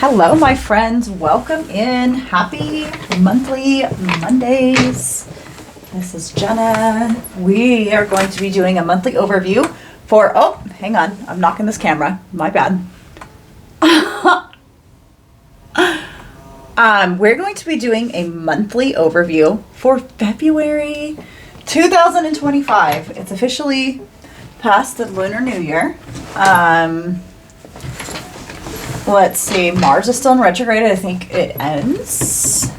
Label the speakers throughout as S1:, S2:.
S1: Hello, my friends. Welcome in. Happy monthly Mondays. This is Jenna. We are going to be doing a monthly overview for, oh, hang on. I'm knocking this camera. My bad. We're going to be doing a monthly overview for February 2025. It's officially past the Lunar New Year. Let's see, Mars is still in retrograde. I think it ends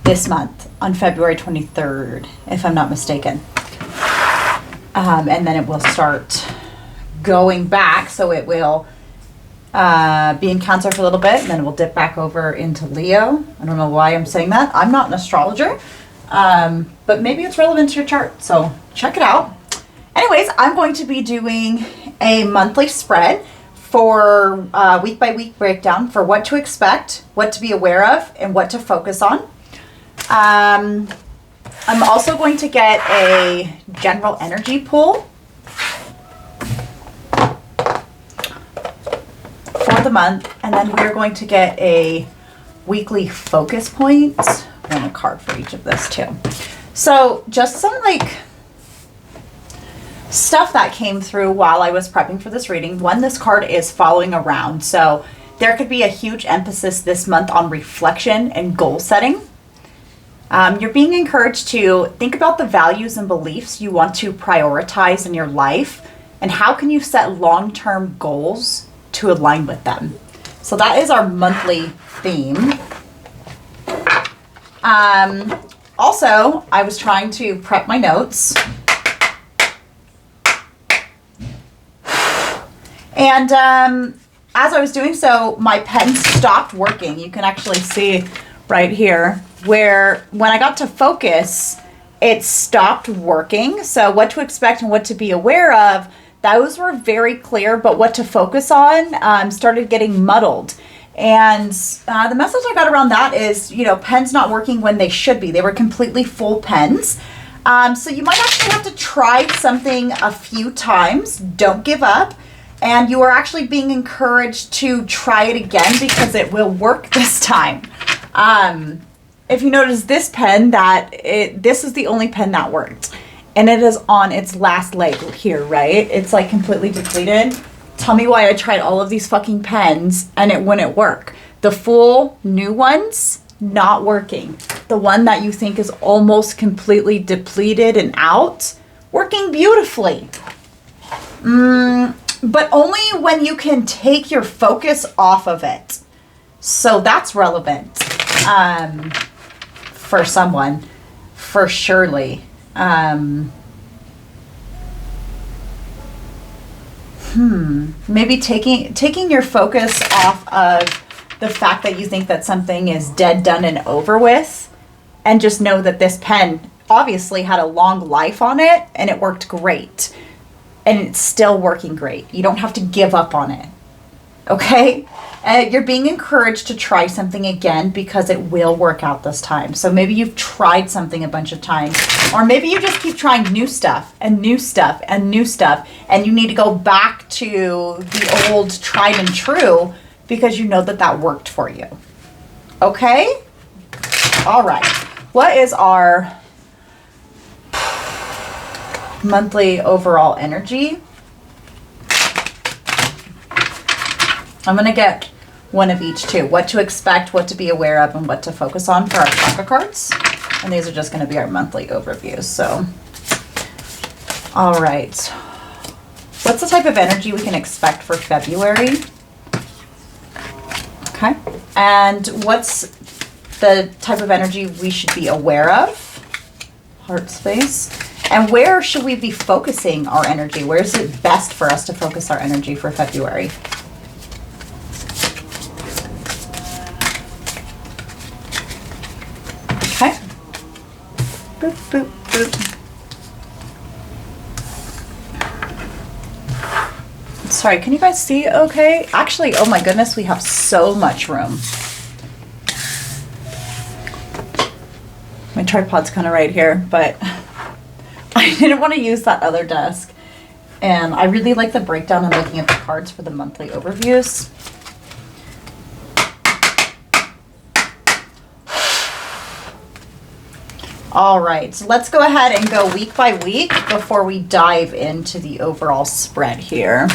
S1: this month on February 23rd, if I'm not mistaken. And then it will start going back, so it will be in Cancer for a little bit, and then it will dip back over into Leo. I don't know why I'm saying that. I'm not an astrologer, but maybe it's relevant to your chart, so check it out. Anyways, I'm going to be doing a monthly spread for week by week breakdown for what to expect, what to be aware of, and what to focus on. I'm also going to get a general energy pool for the month, and then we're going to get a weekly focus point and a card for each of this too. So just some stuff that came through while I was prepping for this reading. One, this card is following around. So there could be a huge emphasis this month on reflection and goal setting. You're being encouraged to think about the values and beliefs you want to prioritize in your life, and how can you set long-term goals to align with them. So that is our monthly theme. Also, I was trying to prep my notes. And as I was doing so, my pen stopped working. You can actually see right here where when I got to focus, it stopped working. So what to expect and what to be aware of, those were very clear, but what to focus on started getting muddled. And the message I got around that is, pens not working when they should be. They were completely full pens. So you might actually have to try something a few times. Don't give up. And you are actually being encouraged to try it again because it will work this time. If you notice this pen, this is the only pen that worked. And it is on its last leg here, right? It's like completely depleted. Tell me why I tried all of these fucking pens and it wouldn't work. The full new ones, not working. The one that you think is almost completely depleted and out, working beautifully. But only when you can take your focus off of it. So that's relevant for someone, for surely. Maybe taking your focus off of the fact that you think that something is dead, done, and over with, and just know that this pen obviously had a long life on it and it worked great. And it's still working great. You don't have to give up on it. Okay? You're being encouraged to try something again because it will work out this time. So maybe you've tried something a bunch of times, or maybe you just keep trying new stuff and new stuff and new stuff, and you need to go back to the old tried and true because you know that that worked for you. Okay? All right. What is our monthly overall energy? I'm going to get one of each too. What to expect, what to be aware of, and what to focus on for our chakra cards. And these are just going to be our monthly overviews. So, all right. What's the type of energy we can expect for February? Okay. And what's the type of energy we should be aware of? Heart space. And where should we be focusing our energy? Where is it best for us to focus our energy for February? Okay. Boop, boop, boop. Sorry, can you guys see okay? Actually, oh my goodness, we have so much room. My tripod's kind of right here, but I didn't want to use that other desk. And I really like the breakdown and looking at the cards for the monthly overviews. All right, so let's go ahead and go week by week before we dive into the overall spread here.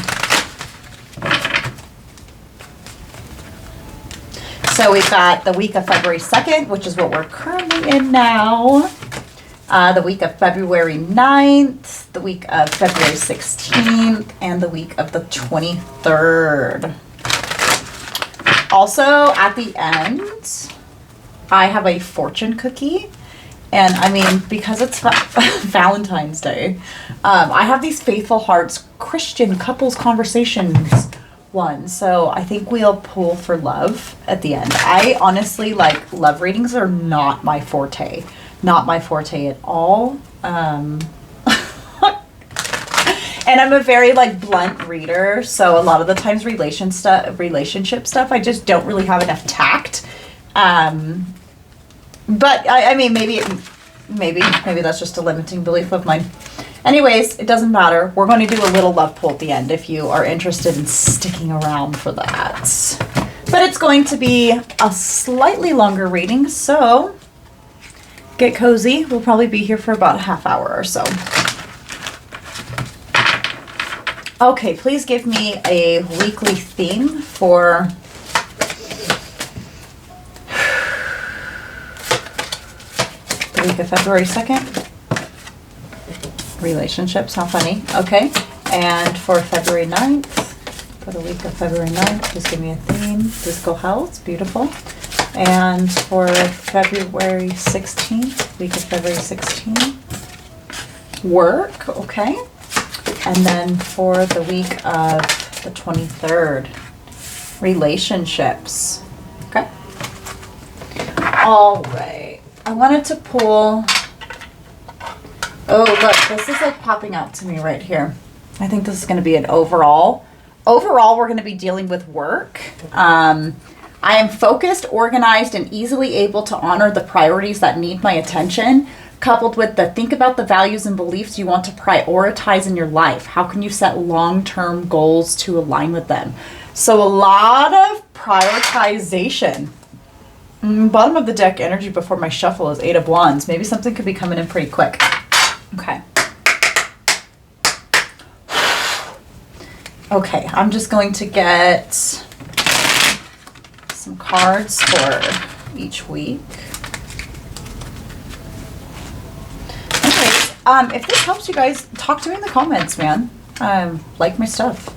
S1: So we've got the week of February 2nd, which is what we're currently in now. The week of February 9th, the week of February 16th, and the week of the 23rd. Also, at the end, I have a fortune cookie. And I mean, because it's Valentine's Day, I have these Faithful Hearts Christian couples conversations one. So I think we'll pull for love at the end. I honestly, like, love readings are not my forte. Not my forte at all. And I'm a very, like, blunt reader. So a lot of the times relationship stuff, I just don't really have enough tact. But I mean, maybe that's just a limiting belief of mine. Anyways, it doesn't matter. We're going to do a little love pull at the end if you are interested in sticking around for that. But it's going to be a slightly longer reading, so get cozy. We'll probably be here for about a half hour or so. Okay, please give me a weekly theme for the week of February 2nd. Relationships, how funny. Okay. And for February 9th, for the week of February 9th, just give me a theme. Physical health, beautiful. And for February 16th, week of February 16th, work, okay. And then for the week of the 23rd, relationships, okay. All right. I wanted to pull, oh look, this is like popping out to me right here. I think this is going to be an overall. Overall, we're going to be dealing with work. I am focused, organized, and easily able to honor the priorities that need my attention, coupled with the think about the values and beliefs you want to prioritize in your life. How can you set long-term goals to align with them? So a lot of prioritization. Bottom of the deck energy before my shuffle is 8 of Wands. Maybe something could be coming in pretty quick. Okay. Okay, I'm just going to get some cards for each week. Anyways, if this helps you guys, talk to me in the comments, man. Like my stuff.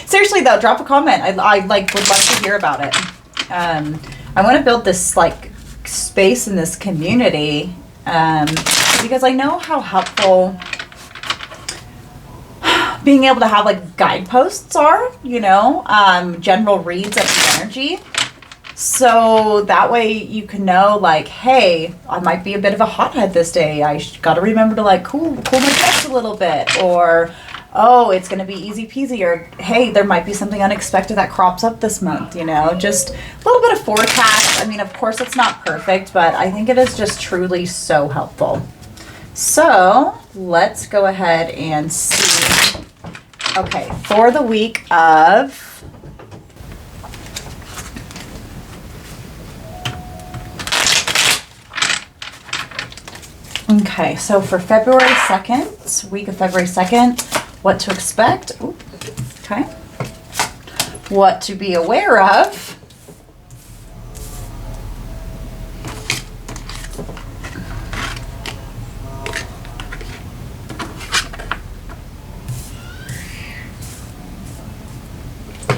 S1: Seriously though, drop a comment. I like would love to hear about it. I want to build this like space in this community because I know how helpful being able to have like guideposts are, you know, general reads of the energy. So that way you can know like, hey, I might be a bit of a hothead this day. I got to remember to like cool my chest a little bit, or oh, it's going to be easy peasy, or hey, there might be something unexpected that crops up this month, you know, just a little bit of forecast. I mean, of course it's not perfect, but I think it is just truly so helpful. So let's go ahead and see. Okay, for the week of okay, so for February 2nd, week of February 2nd, what to expect. Ooh, okay. What to be aware of.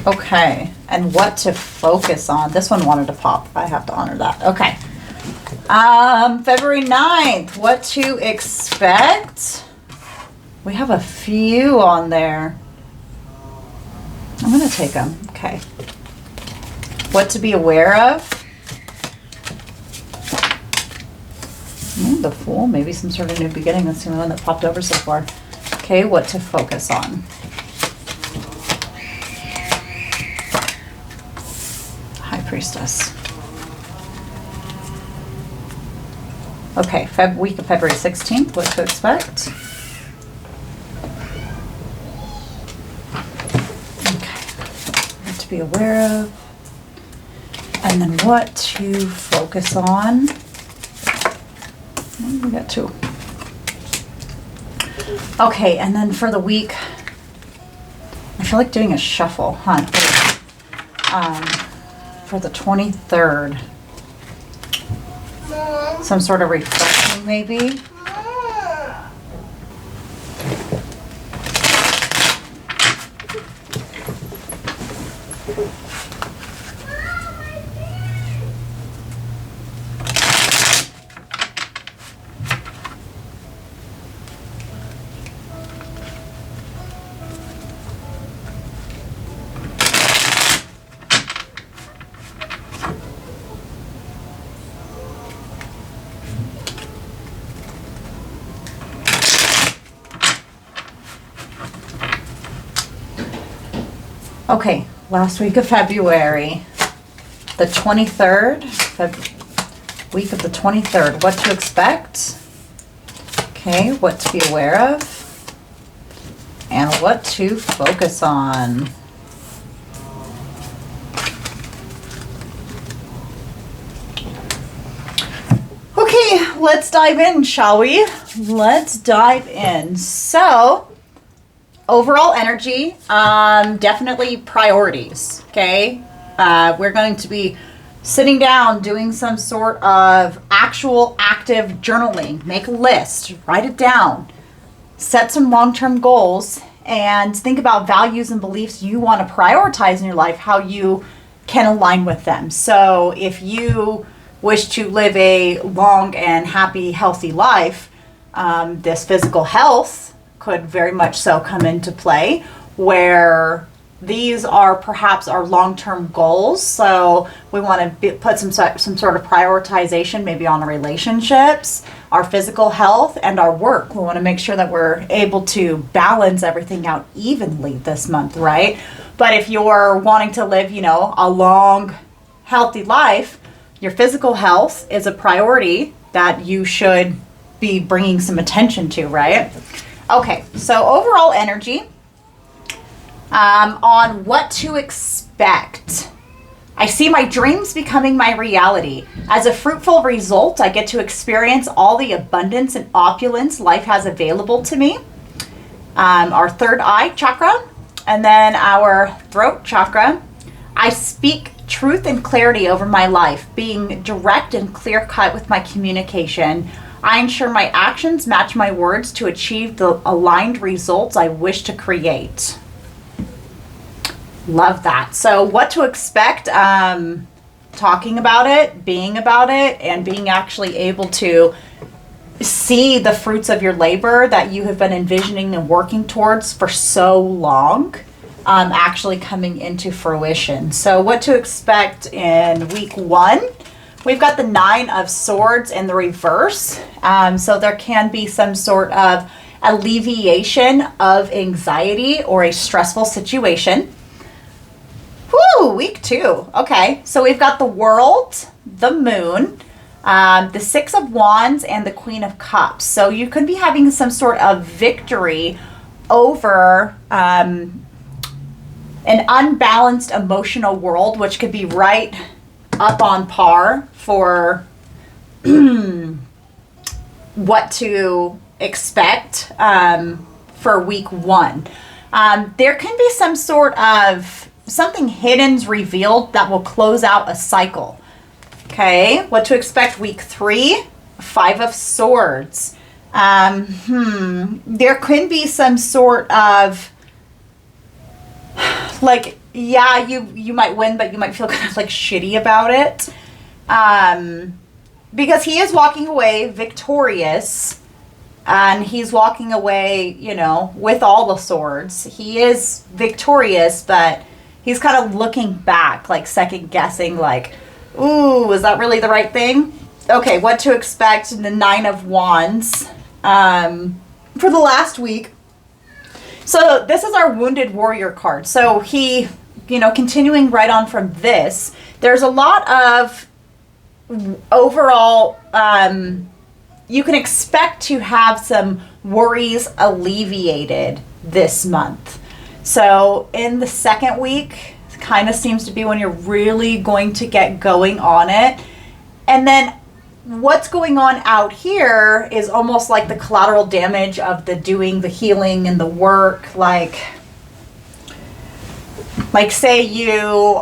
S1: Okay, and what to focus on. This one wanted to pop. I have to honor that. Okay. February 9th, what to expect. We have a few on there. I'm going to take them. Okay. What to be aware of. The Fool. Maybe some sort of new beginning. That's the only one that popped over so far. Okay, what to focus on. High Priestess. Okay, week of February 16th. What to expect. Be aware of, and then what to focus on. We got 2. Okay, and then for the week, I feel like doing a shuffle, huh? For the 23rd. Some sort of refreshing, maybe. Okay, last week of February, the 23rd, week of the 23rd, what to expect, okay, what to be aware of, and what to focus on. Okay, let's dive in, shall we? Let's dive in. So, overall energy, definitely priorities, okay? We're going to be sitting down, doing some sort of actual active journaling. Make a list, write it down, set some long-term goals, and think about values and beliefs you want to prioritize in your life, how you can align with them. So if you wish to live a long and happy, healthy life, this physical health could very much so come into play, where these are perhaps our long-term goals. So we want to put some sort of prioritization maybe on our relationships, our physical health, and our work. We want to make sure that we're able to balance everything out evenly this month, right? But if you're wanting to live, a long, healthy life, your physical health is a priority that you should be bringing some attention to, right? Okay, so overall energy, on what to expect. I see my dreams becoming my reality. As a fruitful result, I get to experience all the abundance and opulence life has available to me. Our third eye chakra, and then our throat chakra. I speak truth and clarity over my life, being direct and clear-cut with my communication. I ensure my actions match my words to achieve the aligned results I wish to create. Love that. So what to expect, talking about it, and being actually able to see the fruits of your labor that you have been envisioning and working towards for so long, actually coming into fruition. So what to expect in week 1. We've got the 9 of Swords in the reverse. So there can be some sort of alleviation of anxiety or a stressful situation. Woo, week 2. Okay, so we've got the World, the Moon, the 6 of Wands, and the Queen of Cups. So you could be having some sort of victory over an unbalanced emotional world, which could be right up on par for what to expect for week 1. There can be some sort of something hidden's revealed that will close out a cycle. Okay, what to expect week 3? 5 of Swords. There can be some sort of like, yeah, you might win, but you might feel kind of like shitty about it. Because he is walking away victorious, and he's walking away, with all the swords. He is victorious, but he's kind of looking back, like second guessing, like, ooh, is that really the right thing? Okay, what to expect in the 9 of Wands for the last week. So this is our Wounded Warrior card. So he, continuing right on from this, there's a lot of overall, you can expect to have some worries alleviated this month. So in the second week, it kind of seems to be when you're really going to get going on it. And then what's going on out here is almost like the collateral damage of the doing the healing and the work. Like say you're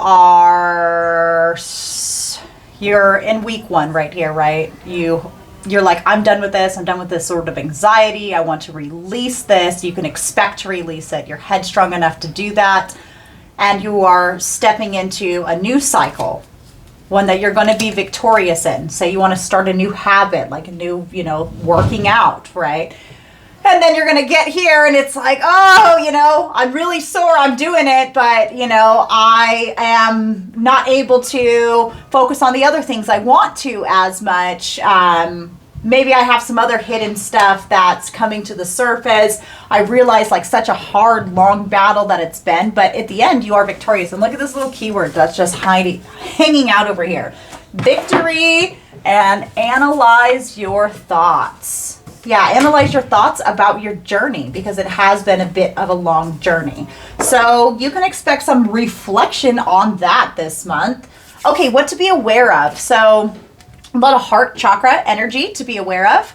S1: in week 1 right here, right? You're like, I'm done with this. I'm done with this sort of anxiety. I want to release this. You can expect to release it. You're headstrong enough to do that. And you are stepping into a new cycle, one that you're going to be victorious in. Say you want to start a new habit, like a new, working out, right? And then you're going to get here and it's like, oh, I'm really sore. I'm doing it. But, I am not able to focus on the other things I want to as much. Maybe I have some other hidden stuff that's coming to the surface. I realize like such a hard, long battle that it's been. But at the end, you are victorious. And look at this little keyword that's just hanging out over here. Victory and analyze your thoughts. Yeah, analyze your thoughts about your journey because it has been a bit of a long journey. So you can expect some reflection on that this month. Okay, what to be aware of. So a lot of heart chakra energy to be aware of.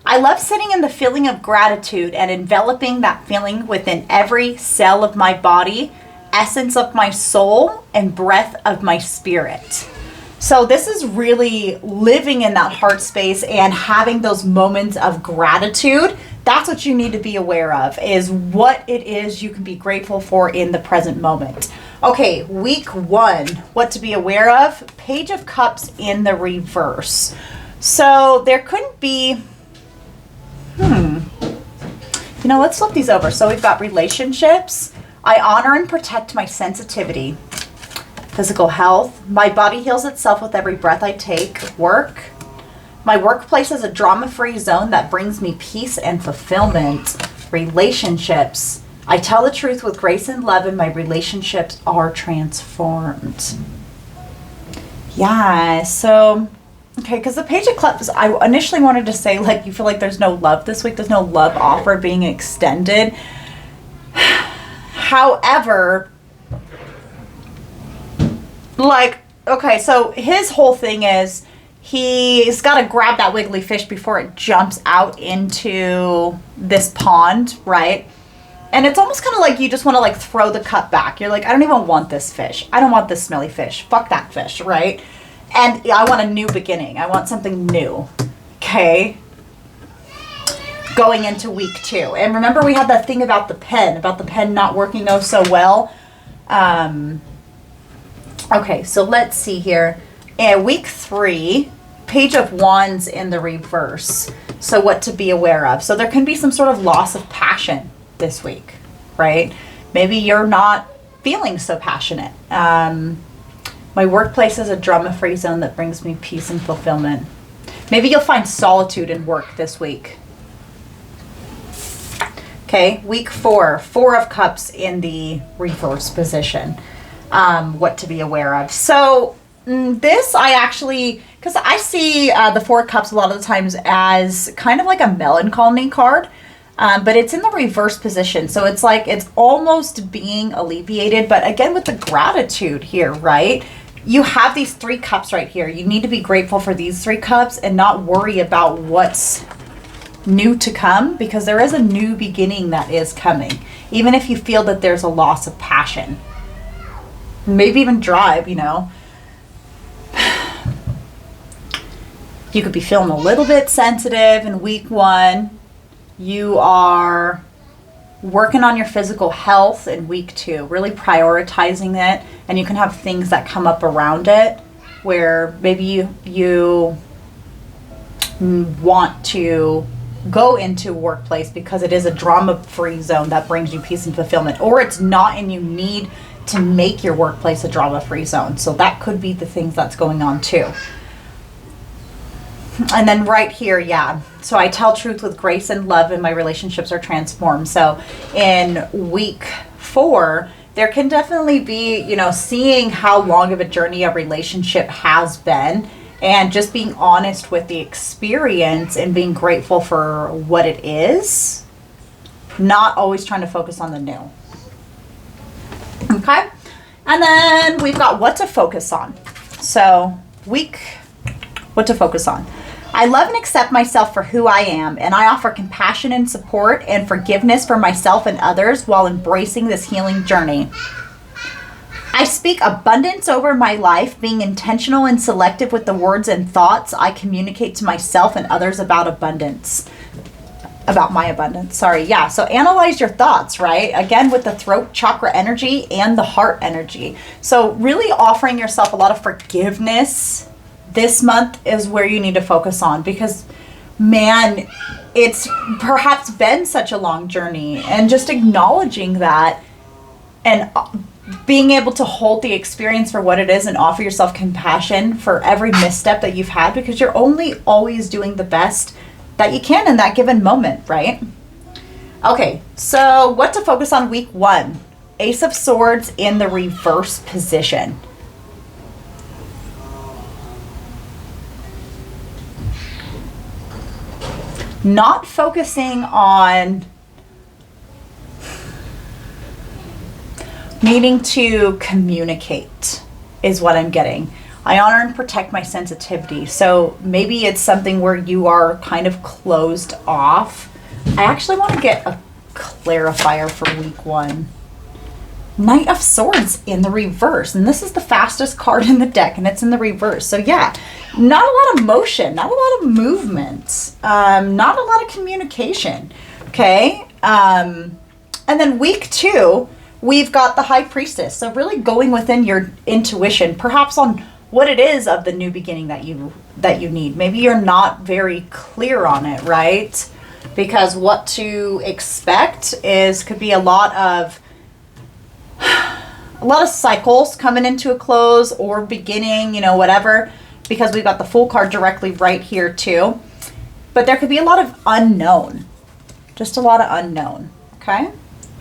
S1: I love sitting in the feeling of gratitude and enveloping that feeling within every cell of my body, essence of my soul, and breath of my spirit. So this is really living in that heart space and having those moments of gratitude. That's what you need to be aware of, is what it is you can be grateful for in the present moment. Okay, week 1, what to be aware of. Page of Cups in the reverse. So there couldn't be, let's flip these over. So we've got relationships. I honor and protect my sensitivity. Physical health. My body heals itself with every breath I take. Work. My workplace is a drama-free zone that brings me peace and fulfillment. Relationships. I tell the truth with grace and love, and my relationships are transformed. Yeah, so, okay, because the Page of Cups, I initially wanted to say, like, you feel like there's no love this week. There's no love offer being extended. However, okay, so his whole thing is he's got to grab that wiggly fish before it jumps out into this pond, right? And it's almost kind of like you just want to throw the cup back. You're like, I don't even want this fish. I don't want this smelly fish. Fuck that fish, right? And I want a new beginning. I want something new. Okay? Going into week 2. And remember we had that thing about the pen not working so well. Okay, so let's see here. Week 3, Page of Wands in the reverse. So what to be aware of. So there can be some sort of loss of passion this week, right? Maybe you're not feeling so passionate. My workplace is a drama-free zone that brings me peace and fulfillment. Maybe you'll find solitude in work this week. Okay, week 4, 4 of Cups in the reverse position. What to be aware of. So this I actually, because I see the 4 of Cups a lot of the times as kind of like a melancholy card. But it's in the reverse position. So it's like it's almost being alleviated. But again, with the gratitude here, right? You have these 3 cups right here. You need to be grateful for these 3 cups and not worry about what's new to come, because there is a new beginning that is coming. Even if you feel that there's a loss of passion. Maybe even drive, You could be feeling a little bit sensitive in week 1. You are working on your physical health in week 2, really prioritizing it, and you can have things that come up around it where maybe you want to go into a workplace because it is a drama-free zone that brings you peace and fulfillment, or it's not and you need to make your workplace a drama-free zone. So that could be the things that's going on too. And then right here, yeah. So I tell truth with grace and love, and my relationships are transformed. So in week 4, there can definitely be, seeing how long of a journey a relationship has been, and just being honest with the experience and being grateful for what it is, not always trying to focus on the new. Okay? And then we've got what to focus on. So what to focus on. I love and accept myself for who I am, and I offer compassion and support and forgiveness for myself and others while embracing this healing journey. I speak abundance over my life, being intentional and selective with the words and thoughts I communicate to myself and others about abundance. About my abundance, sorry. Yeah, so analyze your thoughts, right? Again, with the throat chakra energy and the heart energy. So really offering yourself a lot of forgiveness this month is where you need to focus on, because man, it's perhaps been such a long journey, and just acknowledging that and being able to hold the experience for what it is and offer yourself compassion for every misstep that you've had, because you're only always doing the best that you can in that given moment, right? Okay, so what to focus on week 1? Ace of Swords in the reverse position. Not focusing on needing to communicate is what I'm getting. I honor and protect my sensitivity. So maybe it's something where you are kind of closed off. I actually want to get a clarifier for week 1. Knight of Swords in the reverse. And this is the fastest card in the deck, and it's in the reverse. So yeah, not a lot of motion, not a lot of movement, not a lot of communication. Okay. And then week 2, we've got the High Priestess. So really going within your intuition, perhaps on what it is of the new beginning that you need. Maybe you're not very clear on it, right? Because what to expect could be a lot of cycles coming into a close or beginning, whatever, because we've got the Fool card directly right here too. But there could be a lot of unknown, just a lot of unknown. Okay.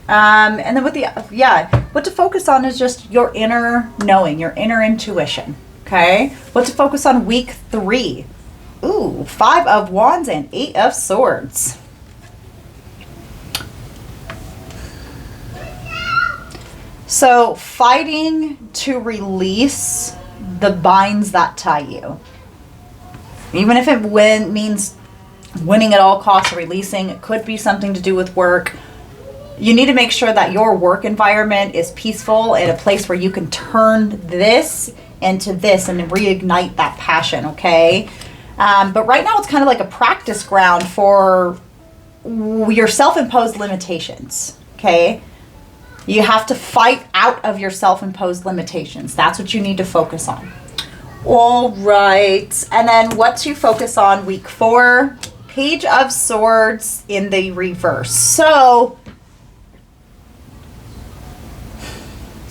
S1: And then what to focus on is just your inner knowing, your inner intuition. Okay. What to focus on week 3? Ooh, 5 of Wands and 8 of Swords. So fighting to release the binds that tie you. Even if it means winning at all costs, releasing, it could be something to do with work. You need to make sure that your work environment is peaceful and a place where you can turn this into this and reignite that passion, okay? But right now it's kind of like a practice ground for your self-imposed limitations, okay? You have to fight out of your self-imposed limitations. That's what you need to focus on. All right. And then what to focus on week 4? Page of Swords in the reverse. So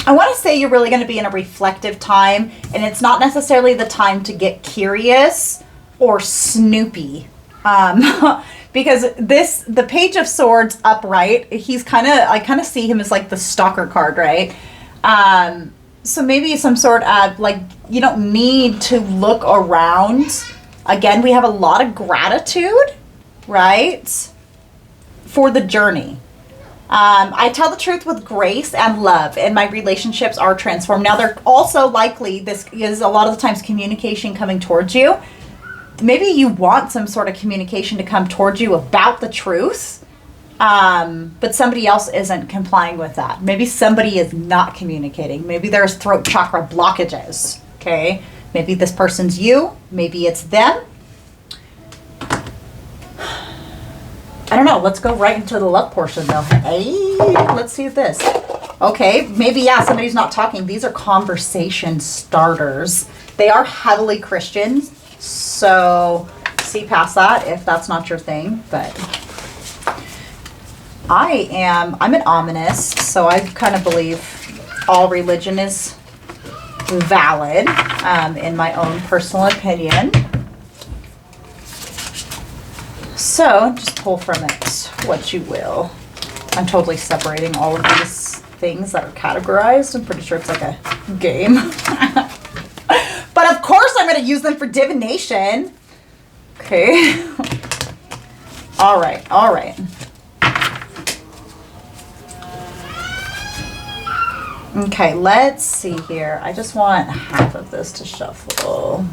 S1: I want to say you're really going to be in a reflective time, and it's not necessarily the time to get curious or snoopy. Because the Page of Swords upright, I kind of see him as like the stalker card, right? So maybe some sort of you don't need to look around. Again, we have a lot of gratitude, right? For the journey. I tell the truth with grace and love, and my relationships are transformed. Now, they're also likely, this is a lot of the times communication coming towards you. Maybe you want some sort of communication to come towards you about the truth, but somebody else isn't complying with that. Maybe somebody is not communicating. Maybe there's throat chakra blockages, okay? Maybe this person's you. Maybe it's them. I don't know. Let's go right into the love portion, though. Hey, let's see this. Okay, maybe, somebody's not talking. These are conversation starters. They are heavily Christian, so see past that if that's not your thing. But I'm an ominist, so I kind of believe all religion is valid, in my own personal opinion. So just pull from it what you will. I'm totally separating all of these things that are categorized. I'm pretty sure it's like a game. But of course I'm going to use them for divination. Okay. All right. All right. Okay, let's see here. I just want half of this to shuffle.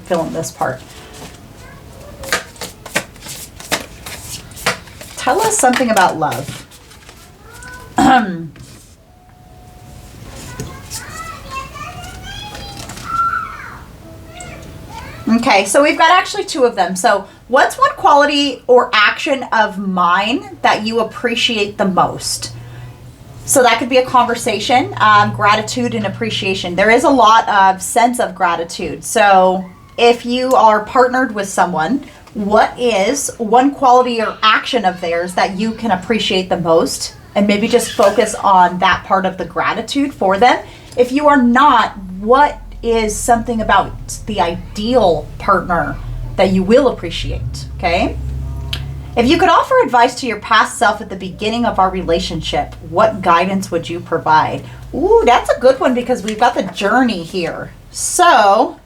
S1: Fill in this part. tell us something about love. Okay, so we've got actually two of them. So what's one quality or action of mine that you appreciate the most? So that could be a conversation, gratitude and appreciation. There is a lot of sense of gratitude. So if you are partnered with someone, what is one quality or action of theirs that you can appreciate the most? And maybe just focus on that part of the gratitude for them. If you are not, what is something about the ideal partner that you will appreciate? Okay. If you could offer advice to your past self at the beginning of our relationship, what guidance would you provide? Ooh, that's a good one because we've got the journey here. So,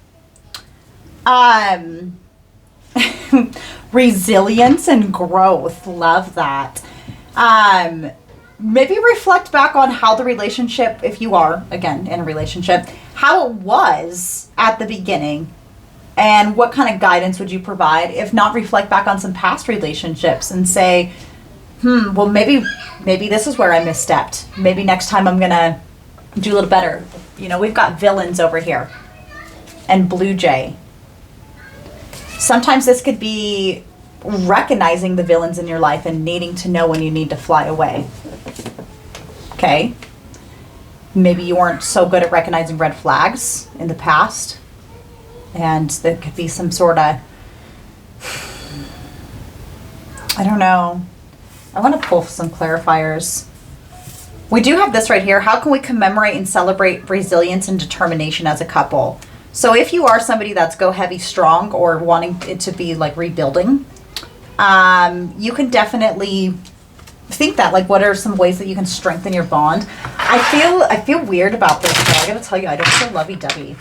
S1: resilience and growth. Love that. Maybe reflect back on how the relationship, if you are, again, in a relationship, how it was at the beginning. And what kind of guidance would you provide? If not, reflect back on some past relationships and say, well, maybe this is where I misstepped. Maybe next time I'm going to do a little better. You know, we've got villains over here. And Blue Jay. Sometimes this could be recognizing the villains in your life and needing to know when you need to fly away. Okay? Maybe you weren't so good at recognizing red flags in the past. And there could be some sort of, I don't know. I want to pull some clarifiers. We do have this right here. How can we commemorate and celebrate resilience and determination as a couple? So if you are somebody that's go heavy strong or wanting it to be like rebuilding, you can definitely think that, like, what are some ways that you can strengthen your bond? I feel weird about this, though. I gotta tell you, I don't feel lovey-dovey.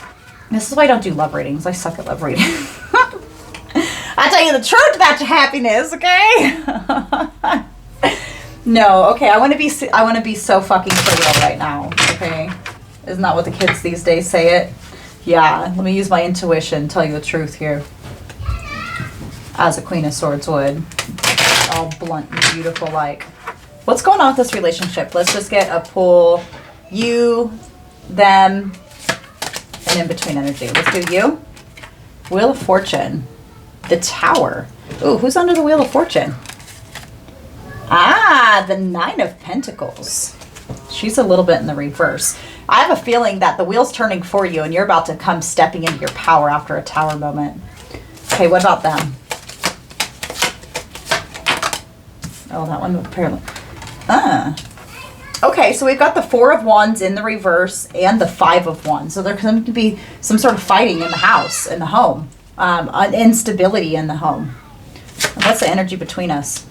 S1: This is why I don't do love readings. I suck at love reading. I tell you the truth about your happiness, okay? No, okay. I want to be so fucking for real right now, okay? Isn't that what the kids these days say it? Yeah. Let me use my intuition. Tell you the truth here. As a Queen of Swords would, all blunt and beautiful. Like, what's going on with this relationship? Let's just get a pull. You, them. And in between energy. Let's do you. Wheel of Fortune. The Tower. Ooh, who's under the Wheel of Fortune? Ah, the Nine of Pentacles. She's a little bit in the reverse. I have a feeling that the wheel's turning for you and you're about to come stepping into your power after a Tower moment. Okay, what about them? Oh, that one apparently. Okay, so we've got the Four of Wands in the reverse and the Five of Wands. So there's going to be some sort of fighting in the house, in the home. Instability in the home. And what's the energy between us?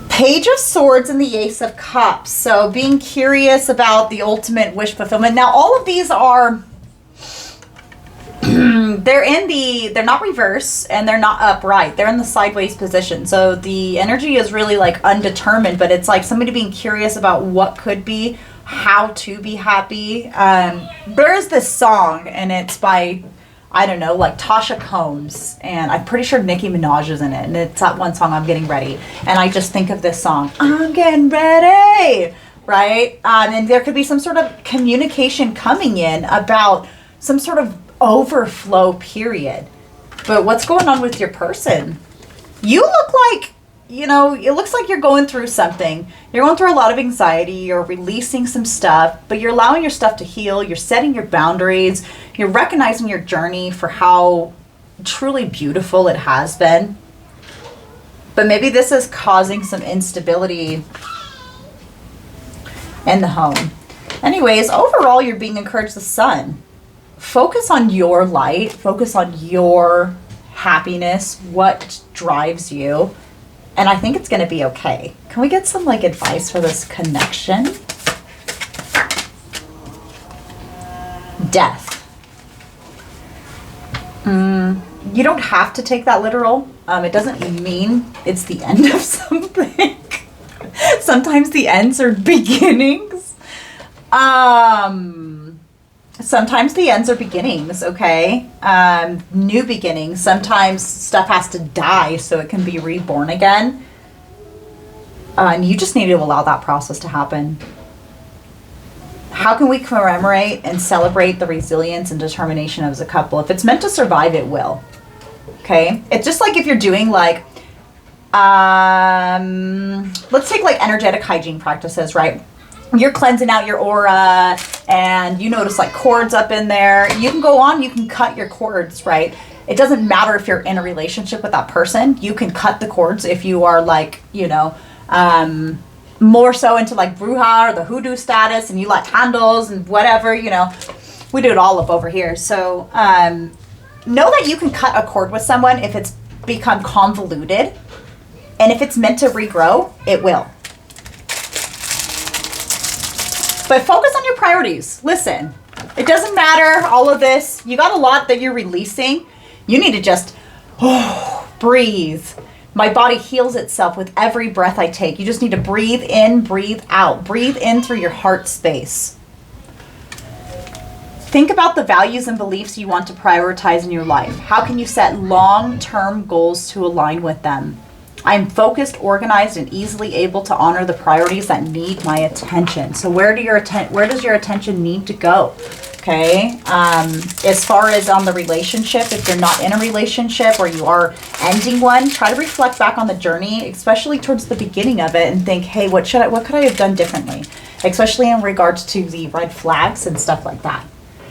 S1: Page of Swords and the Ace of Cups. So being curious about the ultimate wish fulfillment. Now, all of these are... they're not reverse and they're not upright. They're in the sideways position. So the energy is really like undetermined, but it's like somebody being curious about what could be, how to be happy. There is this song and it's by, I don't know, like Tasha Combs, and I'm pretty sure Nicki Minaj is in it. And it's that one song, I'm Getting Ready. And I just think of this song, I'm getting ready, right? And there could be some sort of communication coming in about some sort of overflow period. But what's going on with your person? You look like, you know, it looks like you're going through something. You're going through a lot of anxiety. You're releasing some stuff, but you're allowing your stuff to heal. You're setting your boundaries. You're recognizing your journey for how truly beautiful it has been. But maybe this is causing some instability in the home. Anyways, overall, you're being encouraged, the Sun. Focus on your light. Focus on your happiness. What drives you. And I think it's going to be okay. Can we get some, like, advice for this connection? Death. You don't have to take that literal. It doesn't mean it's the end of something. Sometimes the ends are beginnings. Sometimes the ends are beginnings, okay? New beginnings. Sometimes stuff has to die so it can be reborn again. And you just need to allow that process to happen. How can we commemorate and celebrate the resilience and determination as a couple? If it's meant to survive, it will. Okay? It's just like if you're doing like, let's take like energetic hygiene practices, right? You're cleansing out your aura and you notice like cords up in there. You can go on, you can cut your cords, right? It doesn't matter if you're in a relationship with that person. You can cut the cords if you are like, you know, more so into like bruja or the hoodoo status and you light candles and whatever, you know, we do it all up over here. So know that you can cut a cord with someone if it's become convoluted, and if it's meant to regrow, it will. But focus on your priorities. Listen, it doesn't matter all of this. You got a lot that you're releasing. You need to just breathe. My body heals itself with every breath I take. You just need to breathe in, breathe out. Breathe in through your heart space. Think about the values and beliefs you want to prioritize in your life. How can you set long-term goals to align with them? I'm focused, organized, and easily able to honor the priorities that need my attention. So where does your attention need to go? Okay. As far as on the relationship, if you're not in a relationship or you are ending one, try to reflect back on the journey, especially towards the beginning of it, and think, hey, what could I have done differently? Especially in regards to the red flags and stuff like that.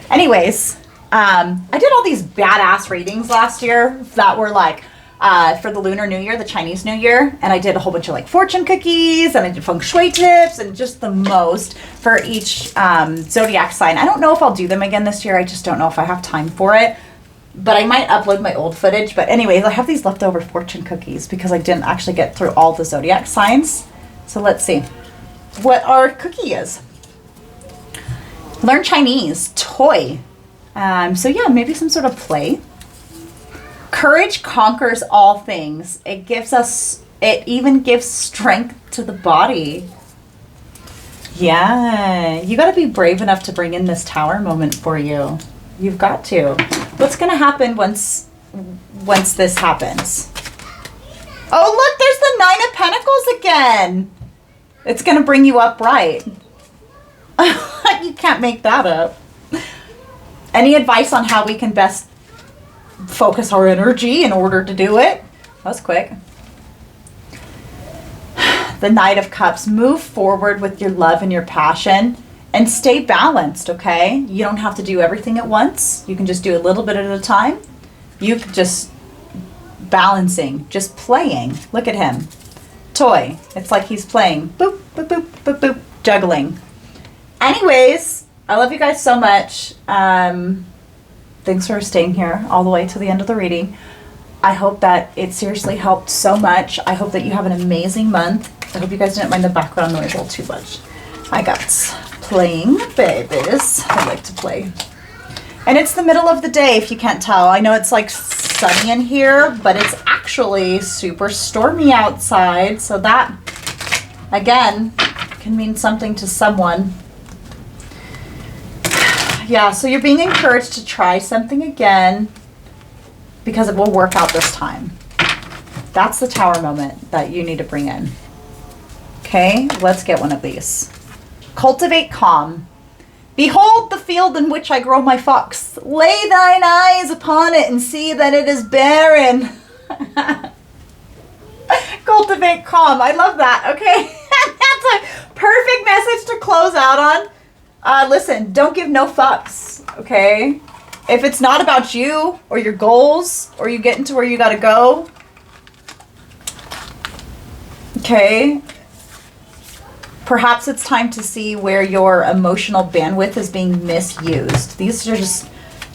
S1: Anyways, I did all these badass readings last year that were like, for the Lunar New Year, the Chinese New Year, and I did a whole bunch of like fortune cookies, and I did feng shui tips, and just the most for each zodiac sign. I don't know if I'll do them again this year. I just don't know if I have time for it, but I might upload my old footage. But anyways, I have these leftover fortune cookies because I didn't actually get through all the zodiac signs. So let's see what our cookie is. Learn Chinese, toy. So yeah, maybe some sort of play. Courage conquers all things. It even gives strength to the body. Yeah, you got to be brave enough to bring in this tower moment for you. You've got to. What's going to happen once this happens? Oh, look, there's the Nine of Pentacles again. It's going to bring you up right. You can't make that up. Any advice on how we can best focus our energy in order to do it? That was quick. The Knight of Cups. Move forward with your love and your passion and stay balanced, okay? You don't have to do everything at once. You can just do a little bit at a time. You can just balancing, just playing. Look at him. Toy. It's like he's playing. Boop, boop, boop, boop, boop. Juggling. Anyways, I love you guys so much. Thanks for staying here all the way to the end of the reading. I hope that it seriously helped so much. I hope that you have an amazing month. I hope you guys didn't mind the background noise all too much. I got playing babies. I like to play. And it's the middle of the day, if you can't tell. I know it's like sunny in here, but it's actually super stormy outside. So that, again, can mean something to someone. Yeah, so you're being encouraged to try something again because it will work out this time. That's the tower moment that you need to bring in. Okay, let's get one of these. Cultivate calm. Behold the field in which I grow my fox. Lay thine eyes upon it and see that it is barren. Cultivate calm. I love that. Okay, that's a perfect message to close out on. Listen, don't give no fucks, okay? If it's not about you or your goals or you getting to where you gotta go, okay, perhaps it's time to see where your emotional bandwidth is being misused. These are just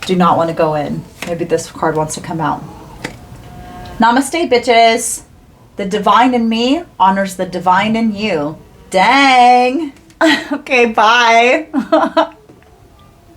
S1: do not want to go in. Maybe this card wants to come out. Namaste, bitches. The divine in me honors the divine in you. Dang. Okay, bye.